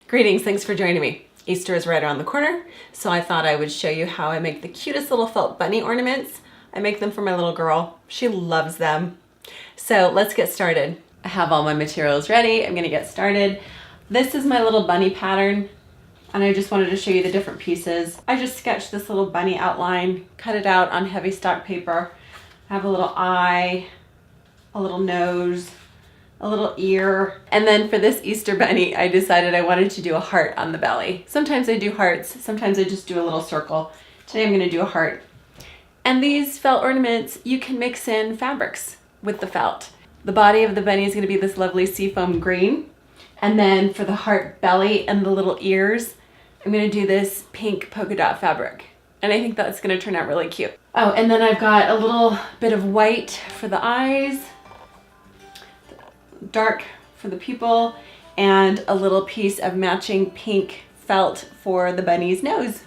Greetings, thanks for joining me. Easter is right around the corner, so I thought I would show you how I make the cutest little felt bunny ornaments. I make them for my little girl. She loves them. So let's get started. I have all my materials ready. I'm gonna get started. This is my little bunny pattern, and I just wanted to show you the different pieces. I just sketched this little bunny outline, cut it out on heavy stock paper. I have a little eye, a little nose, a little ear. And then for this Easter bunny, I decided I wanted to do a heart on the belly. Sometimes I do hearts, sometimes I just do a little circle. Today I'm gonna do a heart. And these felt ornaments, you can mix in fabrics with the felt. The body of the bunny is gonna be this lovely seafoam green. And then for the heart belly and the little ears, I'm gonna do this pink polka dot fabric. And I think that's gonna turn out really cute. Oh, and then I've got a little bit of white for the eyes, dark for the pupil, and a little piece of matching pink felt for the bunny's nose.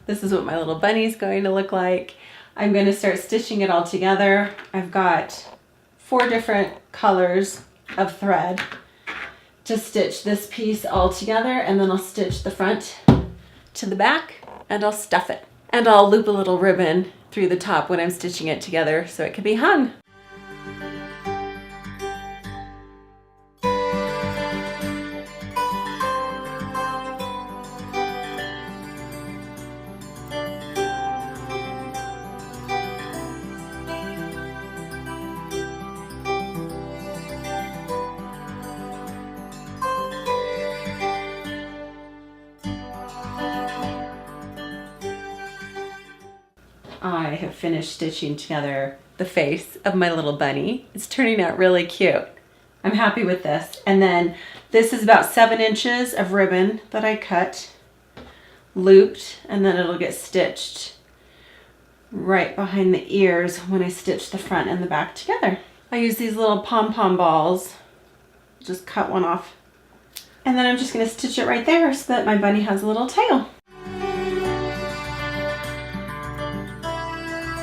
This is what my little bunny is going to look like. I'm going to start stitching it all together. I've got 4 different colors of thread to stitch this piece all together, and then I'll stitch the front to the back and I'll stuff it. And I'll loop a little ribbon through the top when I'm stitching it together so it can be hung. I have finished stitching together the face of my little bunny. It's turning out really cute. I'm happy with this. And then this is about 7 inches of ribbon that I cut, looped, and then it'll get stitched right behind the ears when I stitch the front and the back together. I use these little Pom Pom balls, just cut one off. And then I'm just gonna stitch it right there so that my bunny has a little tail.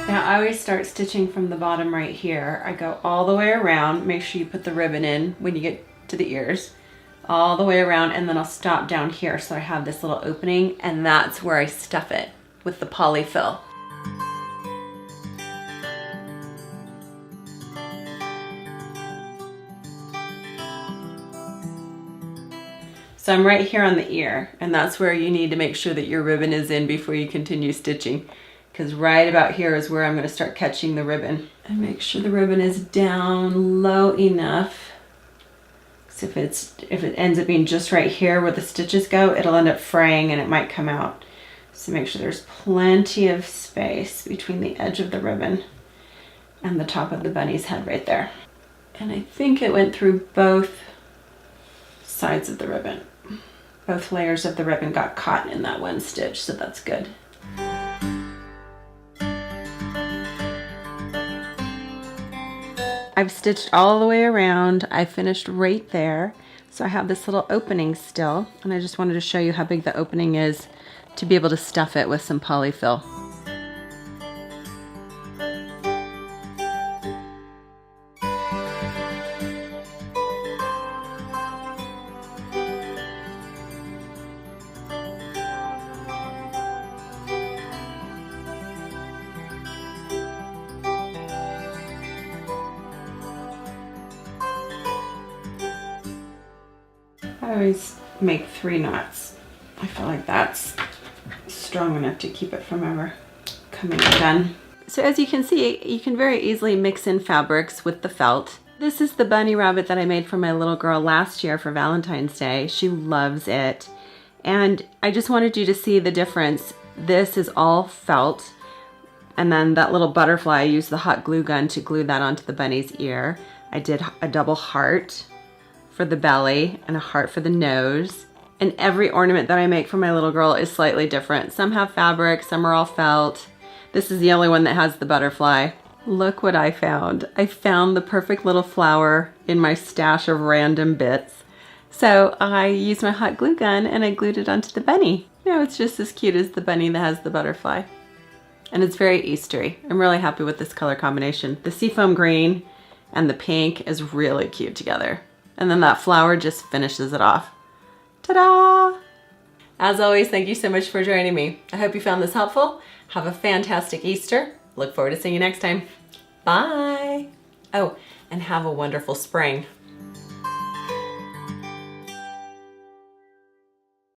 Now I always start stitching from the bottom right here. I go all the way around, make sure you put the ribbon in when you get to the ears, all the way around, and then I'll stop down here so I have this little opening, and that's where I stuff it with the polyfill. So I'm right here on the ear, and that's where you need to make sure that your ribbon is in before you continue stitching. Because right about here is where I'm going to start catching the ribbon. And make sure the ribbon is down low enough. So if it ends up being just right here where the stitches go, it'll end up fraying and it might come out. So make sure there's plenty of space between the edge of the ribbon and the top of the bunny's head right there. And I think it went through both sides of the ribbon. Both layers of the ribbon got caught in that one stitch, so that's good. I've stitched all the way around. I finished right there. So I have this little opening still, and I just wanted to show you how big the opening is to be able to stuff it with some polyfill. I always make 3 knots. I feel like that's strong enough to keep it from ever coming undone. So as you can see, you can very easily mix in fabrics with the felt. This is the bunny rabbit that I made for my little girl last year for Valentine's Day. She loves it. And I just wanted you to see the difference. This is all felt. And then that little butterfly, I used the hot glue gun to glue that onto the bunny's ear. I did a double heart for the belly and a heart for the nose. And every ornament that I make for my little girl is slightly different. Some have fabric, some are all felt. This is the only one that has the butterfly. Look what I found. I found the perfect little flower in my stash of random bits. So I used my hot glue gun and I glued it onto the bunny. Now it's just as cute as the bunny that has the butterfly. And it's very Eastery. I'm really happy with this color combination. The seafoam green and the pink is really cute together. And then that flower just finishes it off. Ta-da! As always, thank you so much for joining me. I hope you found this helpful. Have a fantastic Easter. Look forward to seeing you next time. Bye! Oh, and have a wonderful spring.